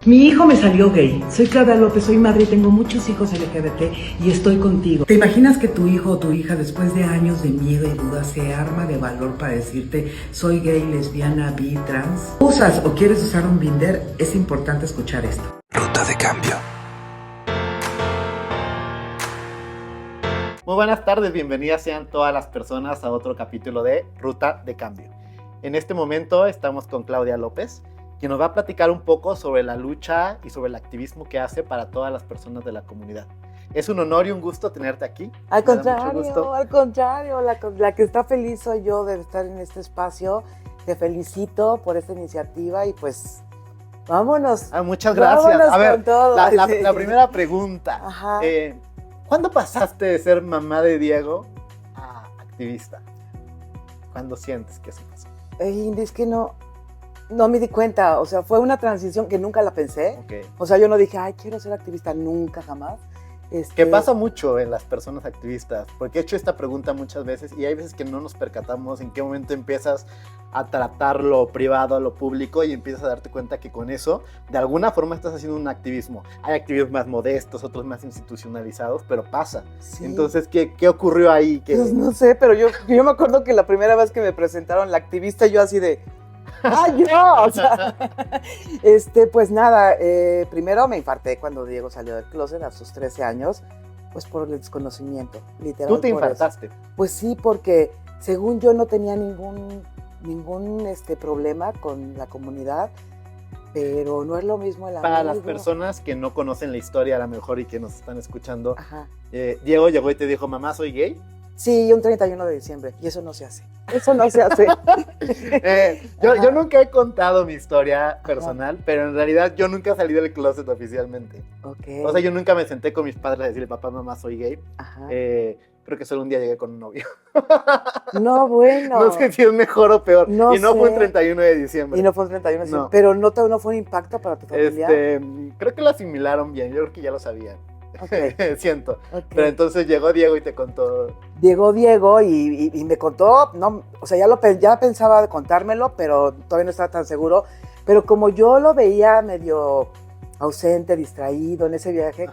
Mi hijo me salió gay. Soy Claudia López, soy madre y tengo muchos hijos LGBT y estoy contigo. ¿Te imaginas que tu hijo o tu hija, después de años de miedo y duda, se arma de valor para decirte soy gay, lesbiana, bi, trans? ¿Usas o quieres usar un binder? Es importante escuchar esto. Ruta de cambio. Muy buenas tardes, bienvenidas sean todas las personas a otro capítulo de Ruta de Cambio. En este momento estamos con Claudia López, quien nos va a platicar un poco sobre la lucha y sobre el activismo que hace para todas las personas de la comunidad. Es un honor y un gusto tenerte aquí. Al contrario, la que está feliz soy yo de estar en este espacio. Te felicito por esta iniciativa y pues vámonos. Muchas gracias. Vámonos a ver, con todo. la primera pregunta. Ajá. ¿Cuándo pasaste de ser mamá de Diego a activista? ¿Cuándo sientes que eso pasó? Es que no me di cuenta, o sea, fue una transición que nunca la pensé. Okay. O sea, yo no dije, quiero ser activista, nunca, jamás. Que pasa mucho en las personas activistas, porque he hecho esta pregunta muchas veces y hay veces que no nos percatamos en qué momento empiezas a tratar lo privado a lo público y empiezas a darte cuenta que con eso, de alguna forma estás haciendo un activismo. Hay activismos más modestos, otros más institucionalizados, pero pasa. Sí. Entonces, ¿qué ocurrió ahí? Pues no sé, pero yo me acuerdo que la primera vez que me presentaron la activista, yo así de... yo! O sea, pues nada, primero me infarté cuando Diego salió del closet a sus 13 años, pues por el desconocimiento, literal. ¿Tú te infartaste? Pues sí, porque según yo no tenía ningún problema con la comunidad, pero no es lo mismo el amigo. Para las personas que no conocen la historia a lo mejor y que nos están escuchando, Diego llegó y te dijo, mamá, ¿soy gay? Sí, un 31 de diciembre, y eso no se hace. Eso no se hace. Yo nunca he contado mi historia personal, pero en realidad yo nunca salí del closet oficialmente. Okay. O sea, yo nunca me senté con mis padres a decirle, papá, mamá, soy gay. Creo que solo un día llegué con un novio. No, bueno. No sé si es mejor o peor. No y no sé. Fue el 31 de diciembre. Y no fue el 31 de diciembre. No. Pero no fue un impacto para tu familia. Creo que lo asimilaron bien. Yo creo que ya lo sabían. Okay. Siento. Okay. Pero entonces llegó Diego y te contó. Llegó Diego y me contó, no, o sea, ya pensaba contármelo, pero todavía no estaba tan seguro. Pero como yo lo veía medio ausente, distraído en ese viaje,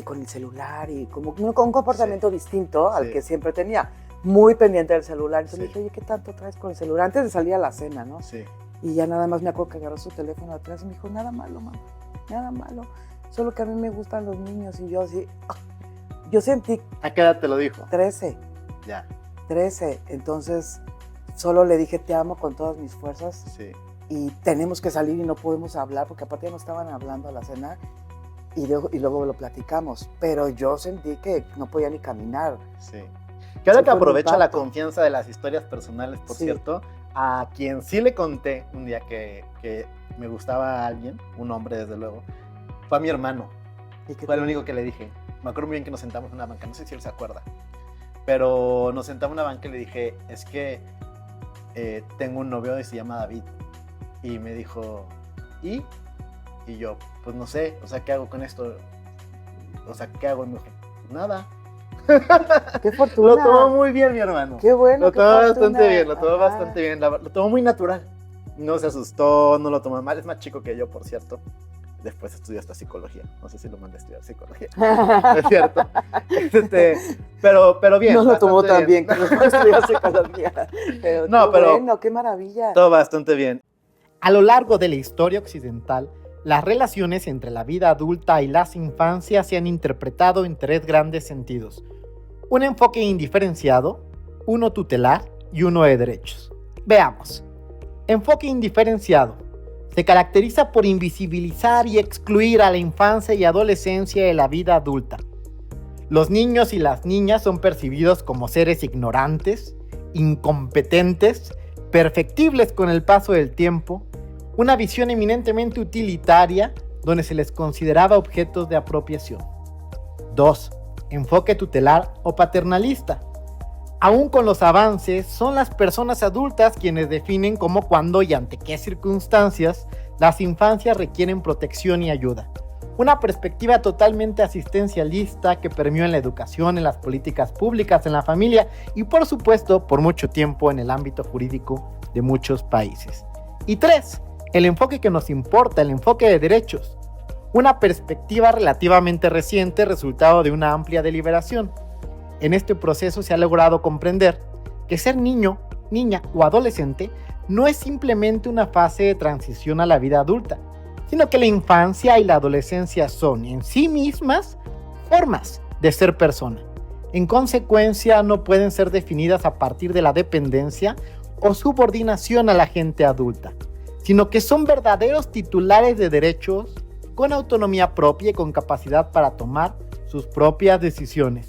con el celular y como con un comportamiento distinto al que siempre tenía, muy pendiente del celular. Entonces dije, oye, ¿qué tanto traes con el celular? Antes de salir a la cena, ¿no? Sí. Y ya nada más me acuerdo que agarró su teléfono atrás y me dijo, nada malo, mamá, nada malo. Solo que a mí me gustan los niños. Y yo así, yo sentí... ¿A qué edad te lo dijo? 13. Ya. 13. Entonces, solo le dije, te amo con todas mis fuerzas. Sí. Y tenemos que salir y no podemos hablar, porque aparte ya no estaban hablando a la cena. Y luego lo platicamos. Pero yo sentí que no podía ni caminar. Sí. Que ahora que aprovecho la confianza de las historias personales, por cierto, a quien sí le conté un día que me gustaba a alguien, un hombre desde luego, fue a mi hermano. Fue lo único que le dije. Me acuerdo muy bien que nos sentamos en una banca, no sé si él se acuerda, pero nos sentamos en una banca y le dije, es que tengo un novio y se llama David. Y me dijo, ¿y? Y yo, pues no sé, o sea, ¿qué hago con esto? O sea, ¿qué hago? Y me dijo, pues nada. ¡Qué fortuna! Lo tomó muy bien mi hermano. ¡Qué bueno! Lo tomó bastante bien, lo tomó bastante bien. Lo tomó muy natural. No se asustó, no lo tomó mal. Es más chico que yo, por cierto. Después estudió hasta psicología. No sé si lo mandé a estudiar psicología. Es cierto. Pero bien. No lo tomó tan bien que después estudió psicología. Pero bueno, qué maravilla. Todo bastante bien. A lo largo de la historia occidental, las relaciones entre la vida adulta y las infancias se han interpretado en tres grandes sentidos. Un enfoque indiferenciado, uno tutelar y uno de derechos. Veamos. Enfoque indiferenciado. Se caracteriza por invisibilizar y excluir a la infancia y adolescencia de la vida adulta. Los niños y las niñas son percibidos como seres ignorantes, incompetentes, perfectibles con el paso del tiempo, una visión eminentemente utilitaria donde se les consideraba objetos de apropiación. 2. Enfoque tutelar o paternalista. Aún con los avances, son las personas adultas quienes definen cómo, cuándo y ante qué circunstancias las infancias requieren protección y ayuda. Una perspectiva totalmente asistencialista que permeó en la educación, en las políticas públicas, en la familia y, por supuesto, por mucho tiempo en el ámbito jurídico de muchos países. Y 3. El enfoque que nos importa, el enfoque de derechos. una perspectiva relativamente reciente resultado de una amplia deliberación. En este proceso se ha logrado comprender que ser niño, niña o adolescente no es simplemente una fase de transición a la vida adulta, sino que la infancia y la adolescencia son en sí mismas formas de ser persona. En consecuencia, no pueden ser definidas a partir de la dependencia o subordinación a la gente adulta, sino que son verdaderos titulares de derechos con autonomía propia y con capacidad para tomar sus propias decisiones.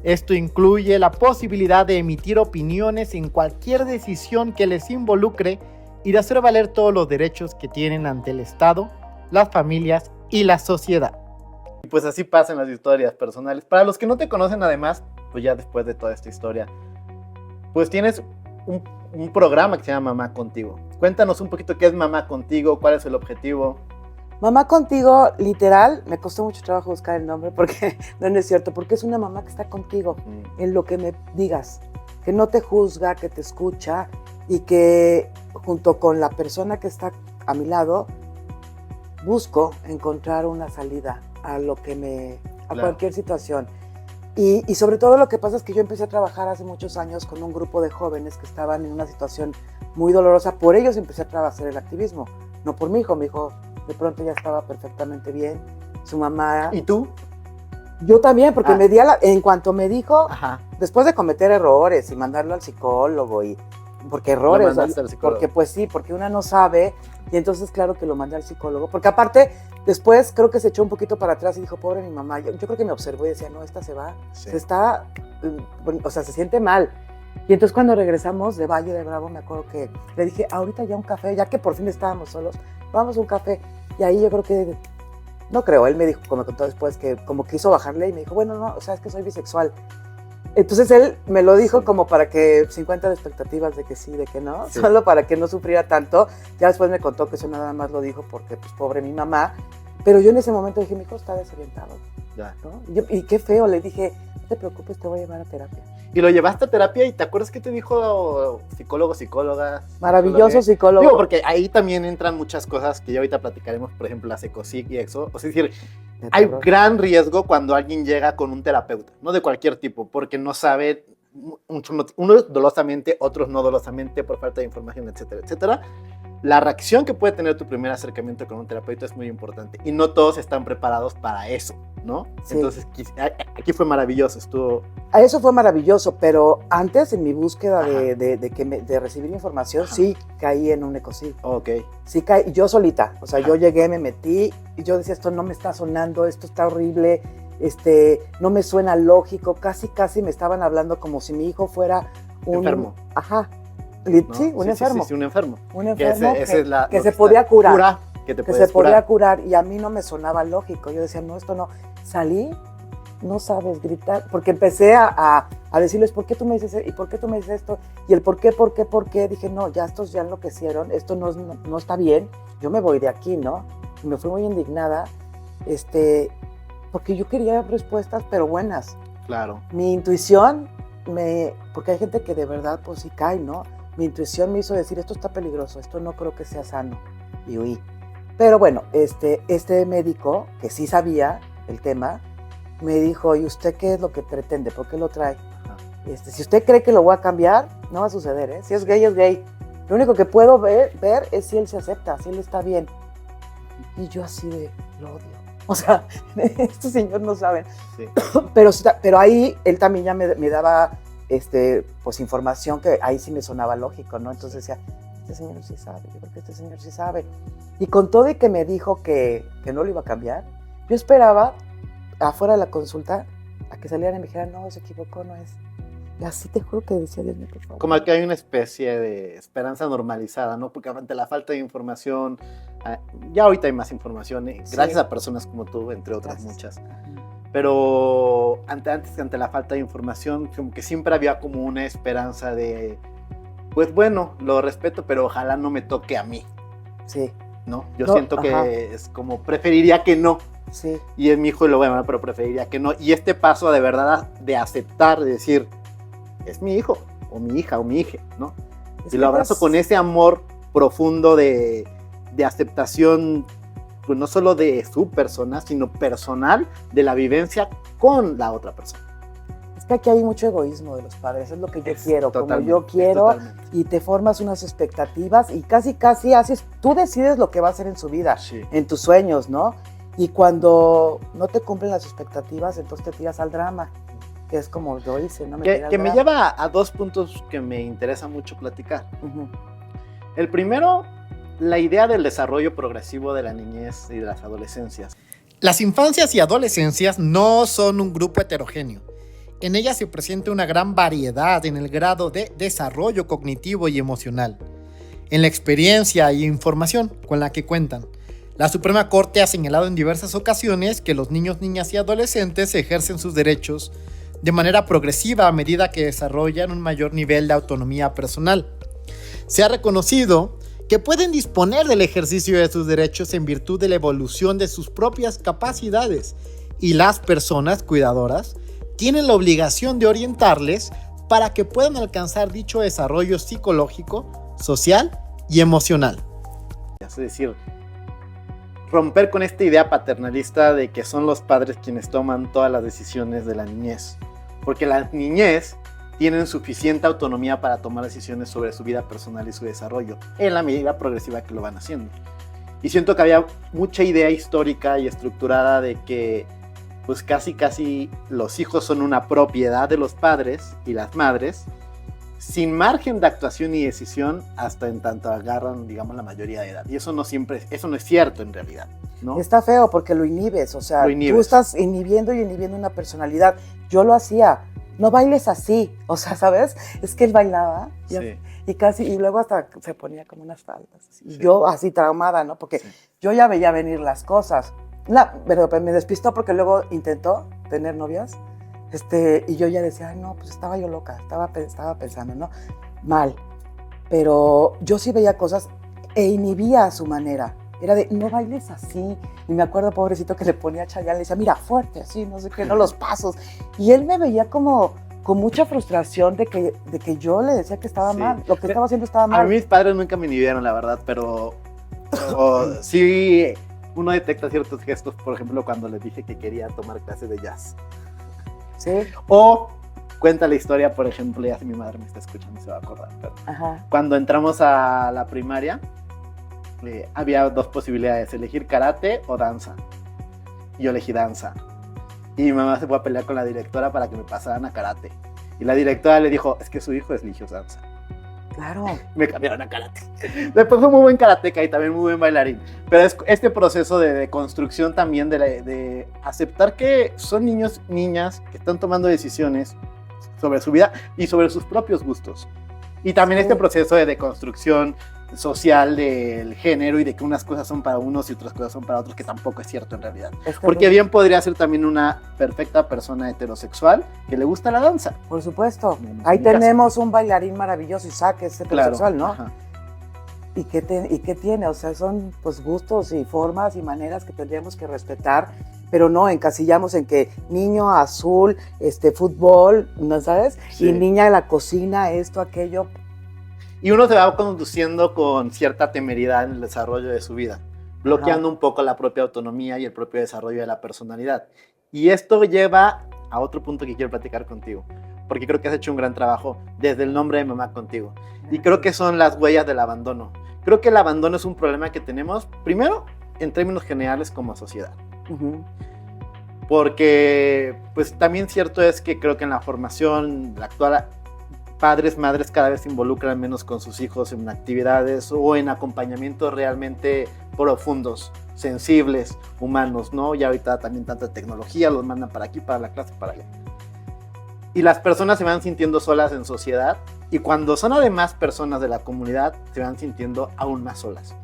Esto incluye la posibilidad de emitir opiniones en cualquier decisión que les involucre y de hacer valer todos los derechos que tienen ante el Estado, las familias y la sociedad. Y pues así pasan las historias personales. Para los que no te conocen, además, pues ya después de toda esta historia, pues tienes un programa que se llama Mamá Contigo. Cuéntanos un poquito qué es Mamá Contigo, cuál es el objetivo. Mamá Contigo, literal, me costó mucho trabajo buscar el nombre porque no es cierto, porque es una mamá que está contigo en lo que me digas, que no te juzga, que te escucha y que junto con la persona que está a mi lado busco encontrar una salida a lo que Claro. cualquier situación. Y sobre todo lo que pasa es que yo empecé a trabajar hace muchos años con un grupo de jóvenes que estaban en una situación muy dolorosa. Por ellos empecé a hacer el activismo, no por mi hijo de pronto ya estaba perfectamente bien, su mamá. ¿Y tú? Yo también, porque en cuanto me dijo, Ajá. después de cometer errores y mandarlo al psicólogo, porque errores, mandaste al psicólogo. porque pues sí, porque una no sabe, y entonces claro que lo mandé al psicólogo, porque aparte, después creo que se echó un poquito para atrás y dijo, pobre mi mamá, yo creo que me observó y decía, no, esta se va, Sí. se siente mal. Y entonces cuando regresamos de Valle de Bravo, me acuerdo que le dije, ahorita ya un café, ya que por fin estábamos solos, vamos a un café. Y ahí yo creo que, no creo, él me dijo, como me contó después, que como quiso bajarle y me dijo, bueno, no, o sea, es que soy bisexual. Entonces él me lo dijo como para que 50 de expectativas de que sí, de que no, Sí. solo para que no sufriera tanto. Ya después me contó que eso nada más lo dijo porque, pues, pobre mi mamá. Pero yo en ese momento dije, mi hijo está desorientado, Ya. ¿no? Y qué feo, le dije, no te preocupes, te voy a llevar a terapia. Y lo llevaste a terapia y ¿te acuerdas qué te dijo psicólogo, psicóloga? Maravilloso psicólogo. Digo, porque ahí también entran muchas cosas que ya ahorita platicaremos, por ejemplo, la psicopsic y eso. O sea, es decir, De hay terror. gran riesgo cuando alguien llega con un terapeuta, no de cualquier tipo, porque no sabe, unos dolosamente, otros no dolosamente, por falta de información, etcétera, etcétera. La reacción que puede tener tu primer acercamiento con un terapeuta es muy importante y no todos están preparados para eso, ¿no? Sí. Entonces, aquí fue maravilloso, estuvo... A eso fue maravilloso, pero antes en mi búsqueda Ajá. de recibir información, Ajá. sí caí en un ecocidio. Ok, Sí caí, yo solita, o sea, Ajá. yo llegué, me metí y yo decía, esto no me está sonando, esto está horrible, no me suena lógico, casi me estaban hablando como si mi hijo fuera un... Enfermo. Ajá, ¿no? sí, un enfermo. Sí, un enfermo. Un Que enfermo ese es la- que lo se está- podía curar. Que te Que puedes se podía curar. curar y a mí no me sonaba lógico. Yo decía, no, esto no. Salí, no sabes, gritar, porque empecé a decirles, ¿por qué tú me dices y por qué tú me dices esto? Y el por qué, dije, no, ya estos ya enloquecieron, esto no está bien, yo me voy de aquí, ¿no? Y me fui muy indignada, porque yo quería respuestas, pero buenas. Claro. Mi intuición, porque hay gente que de verdad, pues sí cae, ¿no? Mi intuición me hizo decir, esto está peligroso, esto no creo que sea sano, y huí. Pero bueno, este médico, que sí sabía el tema, me dijo, ¿y usted qué es lo que pretende? ¿Por qué lo trae? Ajá. Si usted cree que lo voy a cambiar, no va a suceder, ¿eh? Si es gay, es gay. Lo único que puedo ver es si él se acepta, si él está bien. Y yo así de, lo odio. O sea, estos señores no saben. Sí. Pero ahí él también ya me daba pues información que ahí sí me sonaba lógico, ¿no? Entonces decía, este señor sí sabe, yo creo que este señor sí sabe. Y con todo y que me dijo que no lo iba a cambiar, yo esperaba afuera de la consulta a que salieran y me dijeran, no, se equivocó, no es. Y así te juro que decía, Dios mío, por favor. Como que hay una especie de esperanza normalizada, ¿no? Porque ante la falta de información, ya ahorita hay más información, gracias Sí. a personas como tú, entre otras Gracias. muchas. Pero ante la falta de información, como que siempre había como una esperanza de, pues bueno, lo respeto, pero ojalá no me toque a mí, Sí, ¿no? Yo No, siento que ajá. es como, preferiría que no. sí. Y es mi hijo y lo voy a amar, pero preferiría que no. Y este paso de verdad de aceptar, de decir, es mi hijo, o mi hija, o mi hija, ¿no? Es Y que lo abrazo pues, con ese amor profundo de aceptación pues no solo de su persona, sino personal de la vivencia con la otra persona. Es que aquí hay mucho egoísmo de los padres, es lo que yo Es quiero, como totalmente, yo es quiero, totalmente. y te formas unas expectativas y casi haces, tú decides lo que va a hacer en su vida, Sí. en tus sueños, ¿no? Y cuando no te cumplen las expectativas, entonces te tiras al drama, que es como yo hice, ¿no? Que me lleva a dos puntos que me interesa mucho platicar. Uh-huh. El primero, la idea del desarrollo progresivo de la niñez y de las adolescencias. Las infancias y adolescencias no son un grupo heterogéneo. En ellas se presenta una gran variedad en el grado de desarrollo cognitivo y emocional, en la experiencia y información con la que cuentan. La Suprema Corte ha señalado en diversas ocasiones que los niños, niñas y adolescentes ejercen sus derechos de manera progresiva a medida que desarrollan un mayor nivel de autonomía personal. Se ha reconocido que pueden disponer del ejercicio de sus derechos en virtud de la evolución de sus propias capacidades, y las personas cuidadoras tienen la obligación de orientarles para que puedan alcanzar dicho desarrollo psicológico, social y emocional. Es decir, romper con esta idea paternalista de que son los padres quienes toman todas las decisiones de la niñez. Porque la niñez tienen suficiente autonomía para tomar decisiones sobre su vida personal y su desarrollo, en la medida progresiva que lo van haciendo. Y siento que había mucha idea histórica y estructurada de que pues casi los hijos son una propiedad de los padres y las madres, sin margen de actuación y decisión hasta en tanto agarran, digamos, la mayoría de edad. Y eso no es cierto en realidad, ¿no? Está feo porque lo inhibes, o sea, Lo inhibes. tú estás inhibiendo una personalidad. Yo lo hacía, no bailes así, o sea, ¿sabes? Es que él bailaba Sí. y luego hasta se ponía como unas faldas. Y Sí. yo así traumada, ¿no? Porque Sí. yo ya veía venir las cosas. Pero me despistó porque luego intentó tener novias. Y yo ya decía, ay, no, pues estaba yo loca, estaba pensando, ¿no? Mal. Pero yo sí veía cosas e inhibía a su manera. Era de, no bailes así. Y me acuerdo, pobrecito, que le ponía a Chayanne, le decía, mira, fuerte, así, no sé qué, no los pasos. Y él me veía como con mucha frustración de que yo le decía que estaba Sí. mal, lo que estaba haciendo estaba A mal. mí mis padres nunca me inhibieron, la verdad, pero sí uno detecta ciertos gestos, por ejemplo, cuando les dije que quería tomar clases de jazz. Sí, O cuenta la historia, por ejemplo, ya si mi madre me está escuchando se va a acordar, pero ajá. cuando entramos a la primaria, había dos posibilidades, elegir karate o danza. Y yo elegí danza. Y mi mamá se fue a pelear con la directora para que me pasaran a karate. Y la directora le dijo, es que su hijo eligió danza. Claro. Me cambiaron a karate. Después fue muy buen karateca y también muy buen bailarín. Pero es este proceso de construcción también de aceptar que son niños, niñas que están tomando decisiones sobre su vida y sobre sus propios gustos. Y también Sí. este proceso de deconstrucción social del género y de que unas cosas son para unos y otras cosas son para otros, que tampoco es cierto en realidad. Porque bien podría ser también una perfecta persona heterosexual que le gusta la danza. Por supuesto. En Ahí mi caso. tenemos un bailarín maravilloso, Isaac, es heterosexual, ¿no? Ajá. ¿Y qué tiene? O sea, son pues gustos y formas y maneras que tendríamos que respetar, pero no encasillamos en que niño azul, fútbol, ¿no sabes? Sí. Y niña de la cocina, esto, aquello. Y uno se va conduciendo con cierta temeridad en el desarrollo de su vida, bloqueando un poco la propia autonomía y el propio desarrollo de la personalidad. Y esto lleva a otro punto que quiero platicar contigo, porque creo que has hecho un gran trabajo desde el nombre de Mamá Contigo. Y creo que son las huellas del abandono. Creo que el abandono es un problema que tenemos, primero, en términos generales como sociedad. Uh-huh. Porque, pues también cierto es que creo que en la formación actual, padres, madres cada vez se involucran menos con sus hijos en actividades o en acompañamientos realmente profundos, sensibles, humanos, ¿no? Y ahorita también tanta tecnología, los mandan para aquí, para la clase, para allá. Y las personas se van sintiendo solas en sociedad, y cuando son además personas de la comunidad, se van sintiendo aún más solas.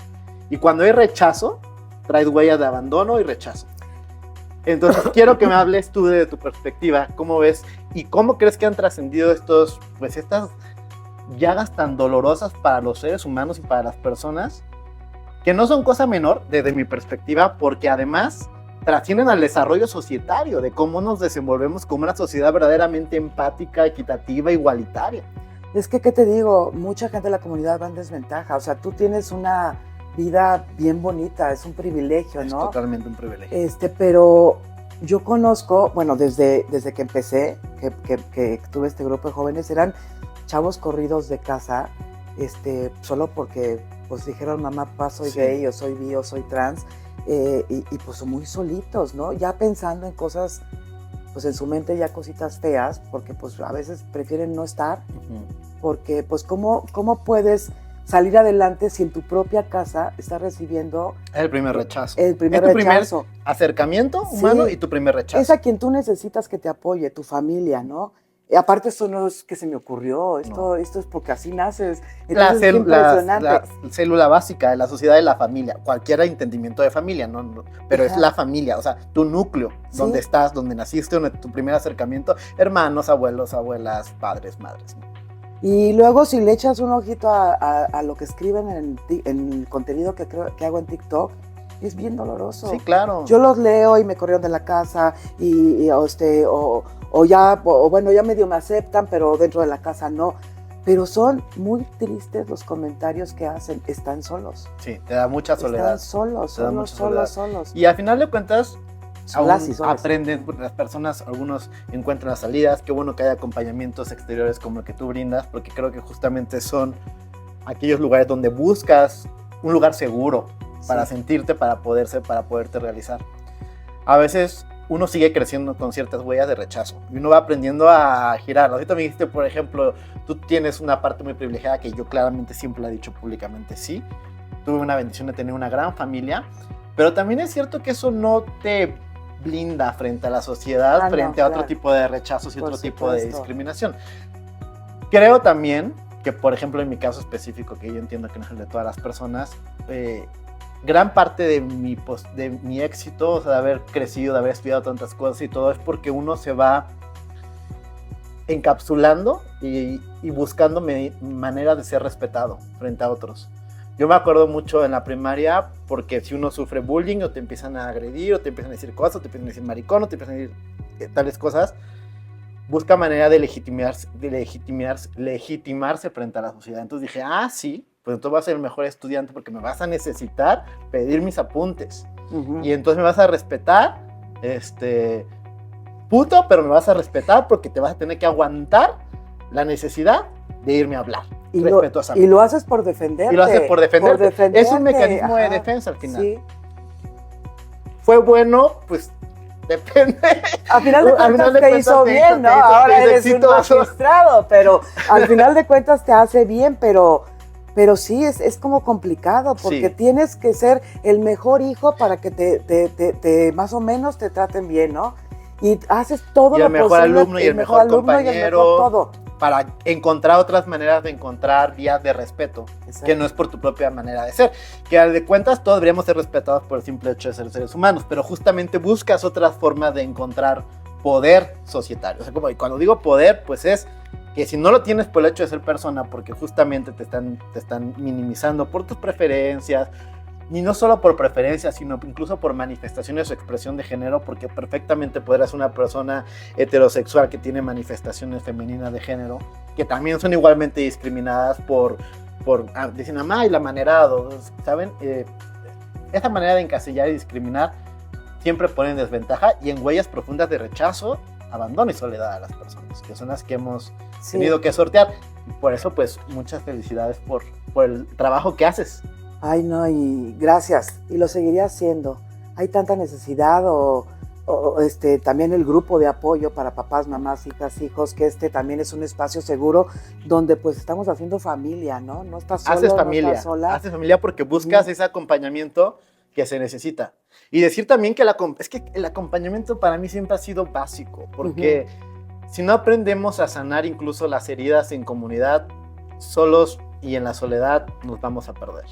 Y cuando hay rechazo, traes huellas de abandono y rechazo. Entonces quiero que me hables tú de tu perspectiva, cómo ves y cómo crees que han trascendido estas llagas tan dolorosas para los seres humanos y para las personas, que no son cosa menor desde mi perspectiva, porque además trascienden al desarrollo societario, de cómo nos desenvolvemos como una sociedad verdaderamente empática, equitativa, igualitaria. Es que, ¿qué te digo? Mucha gente de la comunidad va en desventaja. O sea, tú tienes una vida bien bonita, es un privilegio, Es ¿no? totalmente un privilegio. Pero yo conozco, bueno, desde que empecé, que tuve este grupo de jóvenes, eran chavos corridos de casa, solo porque pues dijeron mamá, papá, soy Sí. gay, o soy bi, o soy trans, y pues muy solitos, ¿no? Ya pensando en cosas, pues en su mente ya cositas feas, porque pues a veces prefieren no estar, porque pues ¿cómo puedes salir adelante si en tu propia casa estás recibiendo El primer rechazo. el primer Es tu rechazo? acercamiento humano Sí. y tu primer rechazo. Es a quien tú necesitas que te apoye, tu familia, ¿no? Y aparte, esto no es que se me ocurrió, esto es porque así naces. Entonces, es impresionante. La célula básica de la sociedad es la familia, cualquier entendimiento de familia, ¿no? Pero Ajá. es la familia, o sea, tu núcleo, Sí. donde estás, donde naciste, donde tu primer acercamiento, hermanos, abuelos, abuelas, padres, madres, ¿no? Y luego, si le echas un ojito a lo que escriben en el contenido que hago en TikTok, es bien doloroso. Sí, claro. Yo los leo y me corrieron de la casa bueno, ya medio me aceptan, pero dentro de la casa no. Pero son muy tristes los comentarios que hacen. Están solos. Sí, te da mucha soledad. Están solos, Te da mucha soledad. solos. Y al final de cuentas, Solas y solas. aprenden, las personas, algunos encuentran las salidas. Qué bueno que haya acompañamientos exteriores como el que tú brindas, porque creo que justamente son aquellos lugares donde buscas un lugar seguro para Sí. sentirte, para poderte realizar. A veces uno sigue creciendo con ciertas huellas de rechazo y uno va aprendiendo a girarlo. Ahorita me dijiste, por ejemplo, tú tienes una parte muy privilegiada que yo claramente siempre la he dicho públicamente, sí. Tuve una bendición de tener una gran familia, pero también es cierto que eso no te blinda frente a la sociedad, frente a otro tipo de rechazos y Por otro tipo de supuesto. discriminación. Creo también que, por ejemplo, en mi caso específico, que yo entiendo que no es el de todas las personas, gran parte de mi éxito, o sea, de haber crecido, de haber estudiado tantas cosas y todo, es porque uno se va encapsulando y buscando manera de ser respetado frente a otros. Yo me acuerdo mucho en la primaria, porque si uno sufre bullying o te empiezan a agredir o te empiezan a decir cosas, o te empiezan a decir maricón o te empiezan a decir tales cosas, busca manera de legitimarse frente a la sociedad. Entonces dije, sí, pues entonces vas a ser el mejor estudiante porque me vas a necesitar pedir mis apuntes. Uh-huh. Y entonces me vas a respetar, puto, pero me vas a respetar porque te vas a tener que aguantar la necesidad de irme a hablar. Y respetuosamente. lo haces por defenderte. Y lo haces por defenderte. Es un mecanismo de Ajá. defensa al final. Sí. ¿Fue bueno? Pues depende. Al final de cuentas te hizo bien, ¿no? Ahora eres un magistrado, pero al final de cuentas te hace bien, pero sí, es como complicado, porque Sí. tienes que ser el mejor hijo para que te más o menos te traten bien, ¿no? Y haces todo lo posible. Y el mejor alumno y el mejor compañero. Y el mejor todo. Para encontrar otras maneras de encontrar vías de respeto, Exacto. que no es por tu propia manera de ser. Que al de cuentas todos deberíamos ser respetados por el simple hecho de ser seres humanos, pero justamente buscas otras formas de encontrar poder societario. O sea, como cuando digo poder, pues es que si no lo tienes por el hecho de ser persona, porque justamente te están minimizando por tus preferencias, y no solo por preferencias, sino incluso por manifestaciones o expresión de género, porque perfectamente podrás ser una persona heterosexual que tiene manifestaciones femeninas de género, que también son igualmente discriminadas por dicen, y la manerado, ¿saben? Esa manera de encasillar y discriminar siempre pone en desventaja y en huellas profundas de rechazo, abandono y soledad a las personas, que son las que hemos tenido que sortear. Y por eso, pues, muchas felicidades por el trabajo que haces. Ay, no, y gracias. Y lo seguiría haciendo. Hay tanta necesidad también el grupo de apoyo para papás, mamás, hijas, hijos, que también es un espacio seguro donde pues estamos haciendo familia, ¿no? No estás solo, Haces familia, no estás sola. haces familia porque buscas ese acompañamiento que se necesita. Y decir también que es que el acompañamiento para mí siempre ha sido básico, porque si no aprendemos a sanar incluso las heridas en comunidad, solos y en la soledad nos vamos a perder.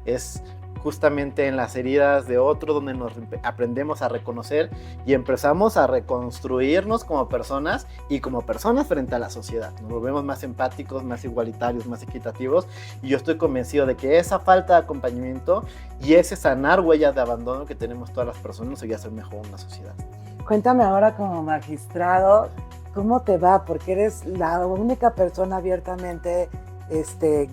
Es justamente en las heridas de otro donde nos aprendemos a reconocer y empezamos a reconstruirnos como personas y como personas frente a la sociedad. Nos volvemos más empáticos, más igualitarios, más equitativos, y yo estoy convencido de que esa falta de acompañamiento y ese sanar huellas de abandono que tenemos todas las personas nos ayuda a hacer mejor una sociedad. Cuéntame ahora como magistrado, ¿cómo te va? Porque eres la única persona abiertamente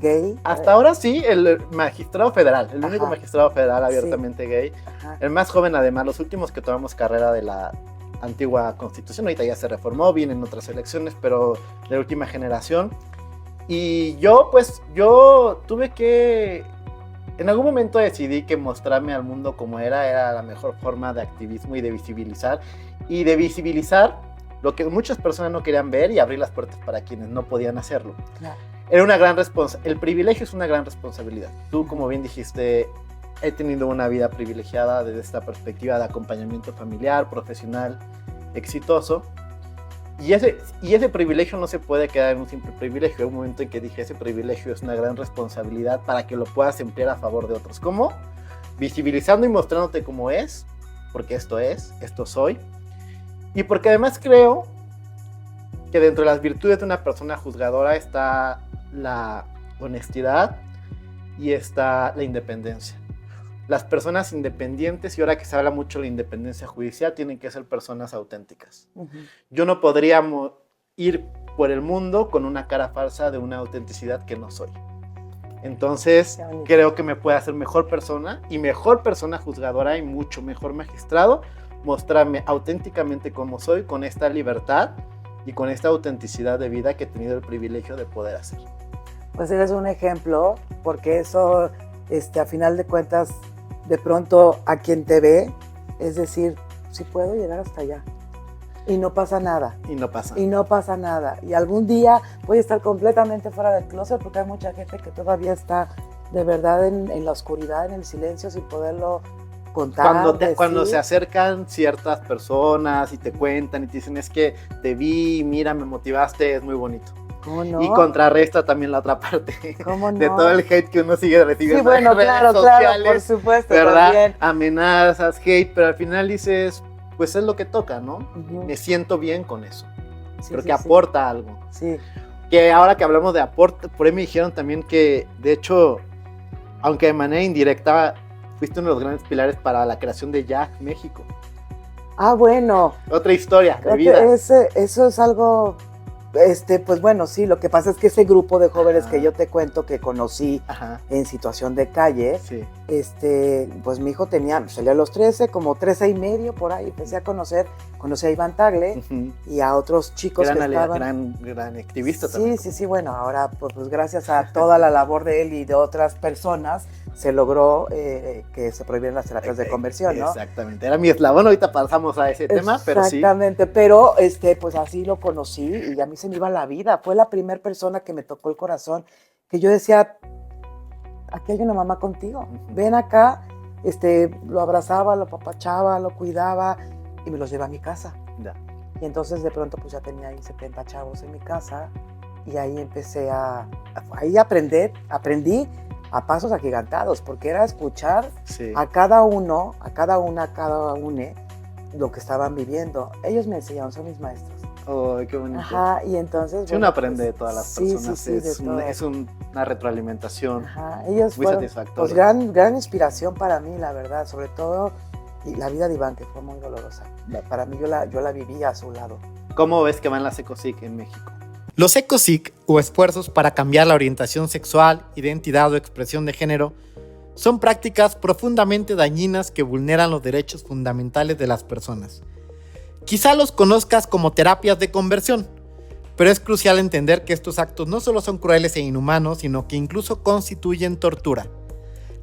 gay. Hasta ahora sí, el magistrado federal, el único Ajá. magistrado federal abiertamente gay. Ajá. El más joven, además, los últimos que tomamos carrera de la antigua constitución, ahorita ya se reformó, vienen otras elecciones, pero de la última generación. Y yo tuve que, en algún momento decidí que mostrarme al mundo como era la mejor forma de activismo y de visibilizar lo que muchas personas no querían ver y abrir las puertas para quienes no podían hacerlo. Claro. Era una gran responsabilidad. El privilegio es una gran responsabilidad. Tú, como bien dijiste, he tenido una vida privilegiada desde esta perspectiva de acompañamiento familiar, profesional, exitoso. Y ese privilegio no se puede quedar en un simple privilegio. Hay un momento en que dije, ese privilegio es una gran responsabilidad para que lo puedas emplear a favor de otros. ¿Cómo? Visibilizando y mostrándote cómo es, porque esto soy. Y porque además creo que dentro de las virtudes de una persona juzgadora está la honestidad y está la independencia. Las personas independientes, y ahora que se habla mucho de la independencia judicial, tienen que ser personas auténticas. Uh-huh. Yo no podría ir por el mundo con una cara falsa de una autenticidad que no soy. Entonces, creo que me puede hacer mejor persona juzgadora y mucho mejor magistrado, mostrarme auténticamente como soy, con esta libertad y con esta autenticidad de vida que he tenido el privilegio de poder hacer. Pues eres un ejemplo, porque eso, a final de cuentas, de pronto a quien te ve, es decir, sí puedo llegar hasta allá. Y no pasa nada. Y no pasa. Y no pasa nada. Y algún día voy a estar completamente fuera del closet, porque hay mucha gente que todavía está de verdad en la oscuridad, en el silencio, sin poderlo contar. Cuando se acercan ciertas personas y te cuentan y te dicen, es que te vi, mira, me motivaste, es muy bonito. ¿Cómo no? Y contrarresta también la otra parte. ¿Cómo no? De todo el hate que uno sigue recibiendo. Sí, bueno, en redes claro, sociales, por supuesto, ¿verdad? también. Amenazas, hate, pero al final dices, pues es lo que toca, ¿no? Uh-huh. Me siento bien con eso. Sí, porque aporta algo. Sí. Que ahora que hablamos de aporte, por ahí me dijeron también que, de hecho, aunque de manera indirecta, fuiste uno de los grandes pilares para la creación de Jack México. Ah, bueno. Otra historia de vida. Eso es algo, pues bueno, sí, lo que pasa es que ese grupo de jóvenes que yo te cuento que conocí en situación de calle, sí. Pues mi hijo salió a los 13, como 13 y medio por ahí, empecé a conocí a Iván Tagle y a otros chicos que estaban. Gran activista sí, también. Sí, bueno, ahora pues gracias a toda la labor de él y de otras personas, se logró que se prohibieran las terapias de conversión, ¿no? Exactamente, era mi eslabón, ahorita pasamos a ese tema, pero sí. Exactamente, pero pues así lo conocí y a mí se me iba la vida. Fue la primera persona que me tocó el corazón, que yo decía, aquí hay una mamá contigo, ven acá, lo abrazaba, lo apapachaba, lo cuidaba y me los llevé a mi casa. Ya. Y entonces de pronto pues ya tenía ahí 70 chavos en mi casa y ahí empecé ahí aprendí a pasos agigantados, porque era escuchar a cada uno, a cada una lo que estaban viviendo. Ellos me enseñaron, son mis maestros. Oh, qué bonito. Ajá, y entonces... Sí, uno aprende de todas las personas, sí, es una retroalimentación. Ajá, ellos muy fueron, satisfactoria. Pues gran inspiración para mí, la verdad, sobre todo y la vida de Iván, que fue muy dolorosa. Para mí yo la viví a su lado. ¿Cómo ves que van las ECOSIC en México? Los ECOSIC, o esfuerzos para cambiar la orientación sexual, identidad o expresión de género, son prácticas profundamente dañinas que vulneran los derechos fundamentales de las personas. Quizá los conozcas como terapias de conversión, pero es crucial entender que estos actos no solo son crueles e inhumanos, sino que incluso constituyen tortura.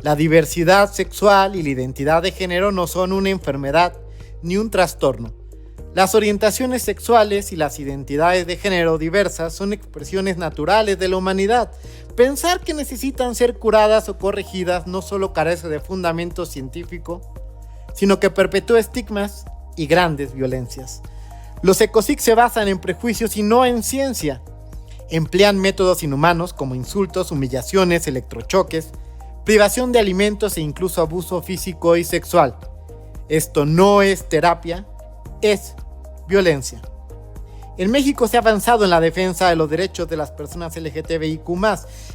La diversidad sexual y la identidad de género no son una enfermedad ni un trastorno. Las orientaciones sexuales y las identidades de género diversas son expresiones naturales de la humanidad. Pensar que necesitan ser curadas o corregidas no solo carece de fundamento científico, sino que perpetúa estigmas y grandes violencias. Los ECOSIC se basan en prejuicios y no en ciencia. Emplean métodos inhumanos como insultos, humillaciones, electrochoques, privación de alimentos e incluso abuso físico y sexual. Esto no es terapia, es violencia. En México se ha avanzado en la defensa de los derechos de las personas LGTBIQ+.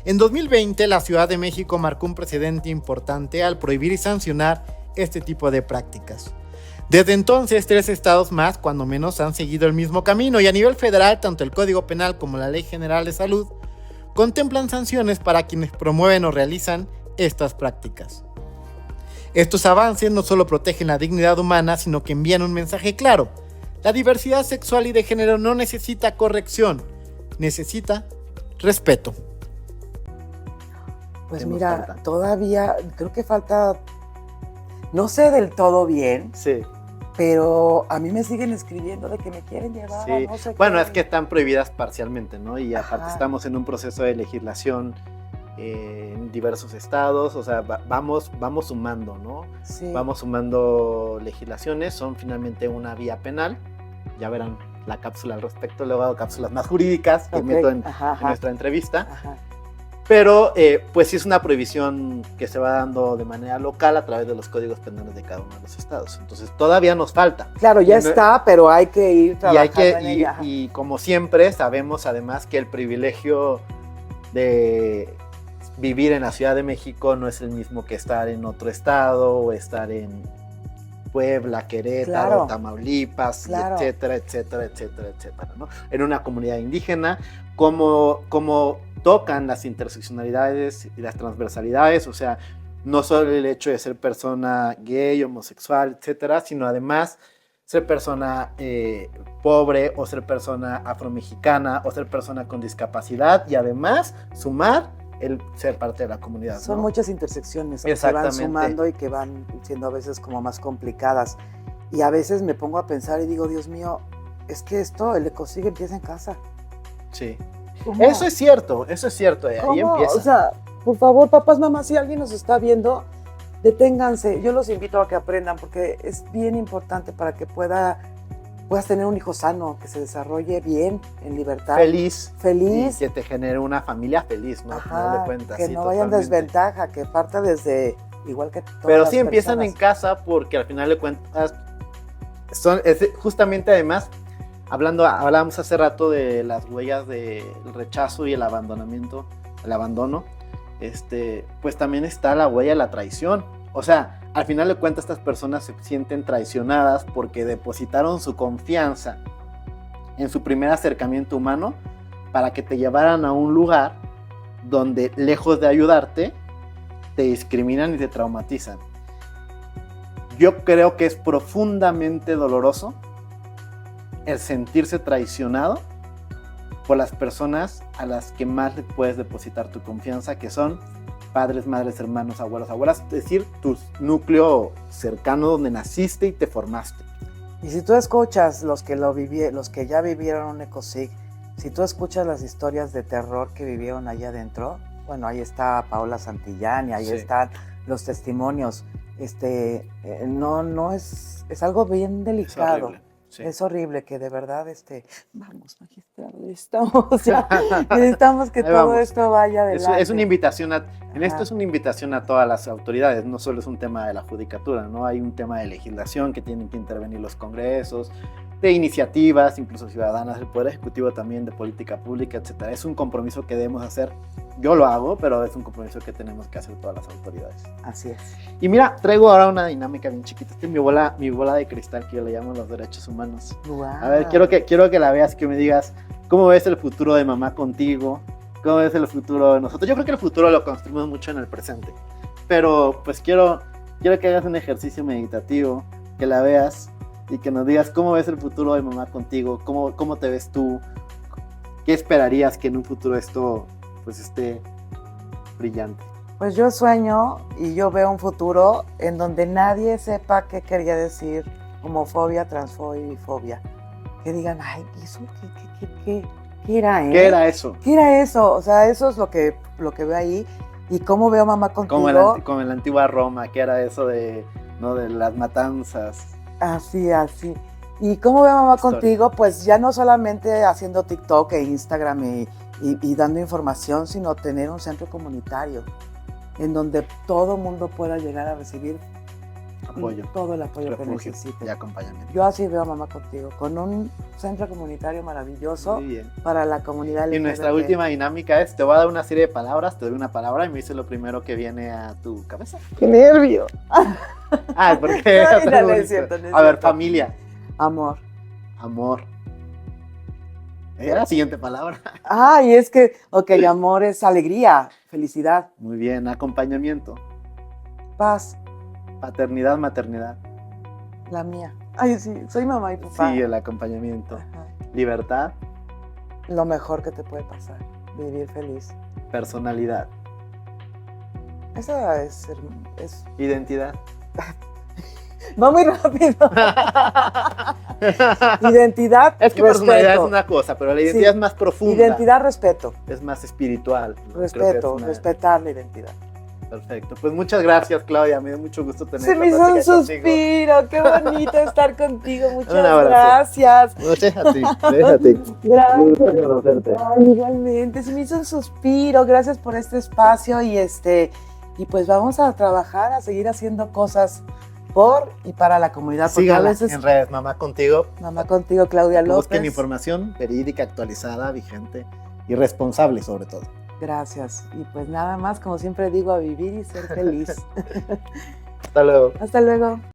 En 2020, la Ciudad de México marcó un precedente importante al prohibir y sancionar este tipo de prácticas. Desde entonces, 3 estados más, cuando menos, han seguido el mismo camino, y a nivel federal, tanto el Código Penal como la Ley General de Salud contemplan sanciones para quienes promueven o realizan estas prácticas. Estos avances no solo protegen la dignidad humana, sino que envían un mensaje claro. La diversidad sexual y de género no necesita corrección, necesita respeto. Pues ¿Qué nos mira, falta? todavía creo que falta, no sé del todo bien, Sí, pero a mí me siguen escribiendo de que me quieren llevar, sí. no sé Bueno, qué. es que están prohibidas parcialmente, ¿no? Y aparte Ajá. estamos en un proceso de legislación en diversos estados, o sea, vamos sumando, ¿no? Sí. Vamos sumando legislaciones, son finalmente una vía penal, ya verán la cápsula al respecto, luego hago cápsulas más jurídicas que Ok, meto en ajá. nuestra entrevista, Ajá. pero pues sí es una prohibición que se va dando de manera local a través de los códigos penales de cada uno de los estados, entonces todavía nos falta. Claro, ya Y no- está, pero hay que ir trabajando en ella. Ajá. y como siempre sabemos además que el privilegio de vivir en la Ciudad de México no es el mismo que estar en otro estado o estar en Puebla, Querétaro, Claro. Tamaulipas, Claro. etcétera, etcétera, etcétera, etcétera, ¿no? En una comunidad indígena, como tocan las interseccionalidades y las transversalidades, o sea, no solo el hecho de ser persona gay, homosexual, etcétera, sino además ser persona pobre o ser persona afromexicana o ser persona con discapacidad y además sumar el ser parte de la comunidad. Son ¿no? muchas intersecciones que se van Exactamente. sumando y que van siendo a veces como más complicadas. Y a veces me pongo a pensar y digo, Dios mío, es que esto, el ecosigue empieza en casa. Sí. ¿Cómo? Eso es cierto, ahí ¿Cómo? empieza. O sea, por favor, papás, mamás, si alguien nos está viendo, deténganse. Yo los invito a que aprendan porque es bien importante para que puedas tener un hijo sano, que se desarrolle bien, en libertad. Feliz. Feliz. Y que te genere una familia feliz, ¿no? Al final de Ajá, cuentas, que sí, no vaya en totalmente. desventaja, que parta desde igual que todas Pero las sí empiezan en personas. casa porque al final de cuentas justamente además hablábamos hace rato de las huellas del rechazo y el abandonamiento, el abandono, pues también está la huella de la traición. O sea, al final de cuentas estas personas se sienten traicionadas porque depositaron su confianza en su primer acercamiento humano para que te llevaran a un lugar donde lejos de ayudarte te discriminan y te traumatizan. Yo creo que es profundamente doloroso el sentirse traicionado por las personas a las que más le puedes depositar tu confianza, que son padres, madres, hermanos, abuelos, abuelas, es decir, tu núcleo cercano donde naciste y te formaste. Y si tú escuchas los que ya vivieron un ecosig, si tú escuchas las historias de terror que vivieron allá adentro, bueno, ahí está Paola Santillán y ahí Sí. están los testimonios. No es algo bien delicado. Es horrible. Sí. Es horrible que de verdad, vamos, magistrado, necesitamos que Ahí todo vamos. esto vaya adelante. Es una invitación en esto Ajá. es una invitación a todas las autoridades, no solo es un tema de la judicatura, ¿no? Hay un tema de legislación que tienen que intervenir los congresos, de iniciativas, incluso ciudadanas, del Poder Ejecutivo también, de política pública, etcétera. Es un compromiso que debemos hacer. Yo lo hago, pero es un compromiso que tenemos que hacer todas las autoridades. Así es. Y mira, traigo ahora una dinámica bien chiquita. Esta es mi bola de cristal que yo le llamo los derechos humanos. Wow. A ver, quiero que la veas, que me digas cómo ves el futuro de mamá contigo, cómo ves el futuro de nosotros. Yo creo que el futuro lo construimos mucho en el presente, pero pues quiero que hagas un ejercicio meditativo, que la veas y que nos digas cómo ves el futuro de mamá contigo, cómo te ves tú, qué esperarías que en un futuro esto pues esté brillante. Pues yo sueño y yo veo un futuro en donde nadie sepa qué quería decir homofobia, transfobia y bifobia. Que digan, ay, ¿eso qué era, ¿Qué era eso? ¿Qué era eso? O sea, eso es lo que veo ahí. Y cómo veo mamá contigo. Como en la antigua Roma, que era eso de, ¿no? De las matanzas. Así. Y cómo veo mamá Historia. contigo, pues ya no solamente haciendo TikTok e Instagram y dando información, sino tener un centro comunitario en donde todo mundo pueda llegar a recibir Apoyo, todo el apoyo que refugio necesite. y acompañamiento. Yo así veo a mamá contigo, con un centro comunitario maravilloso Muy bien. para la comunidad Y LGBT. nuestra última dinámica es, te voy a dar una serie de palabras, te doy una palabra y me dices lo primero que viene a tu cabeza. ¡Qué nervio! Ah, porque Ay, no es cierto, no es A ver, cierto. familia, Amor, amor, Era la siguiente palabra. Y es que, ok, amor es alegría, felicidad, Muy bien, acompañamiento, paz, paternidad, maternidad. la mía. Ay, sí, soy mamá y papá. Sí, el acompañamiento. Ajá. Libertad, Lo mejor que te puede pasar, vivir feliz. personalidad, Esa es... identidad. Va muy rápido. Identidad, Es que respeto. personalidad es una cosa, pero la identidad Sí. es más profunda. Identidad, respeto. Es más espiritual. Creo que Respeto, es una- respetar la identidad. Perfecto. Pues muchas gracias, Claudia. Me dio mucho gusto tener Se esta me hizo un plática contigo. suspiro, qué bonito estar contigo, muchas Un abrazo. gracias. No, déjate, déjate. Gracias. conocerte. Ay, igualmente, se me hizo un suspiro, gracias por este espacio y pues vamos a trabajar, a seguir haciendo cosas por y para la comunidad, porque Sígala a veces en redes, Mamá Contigo. mamá contigo, Claudia Que busquen López. información verídica, actualizada, vigente y responsable sobre todo. Gracias. Y pues nada más, como siempre digo, a vivir y ser feliz. Hasta luego. Hasta luego.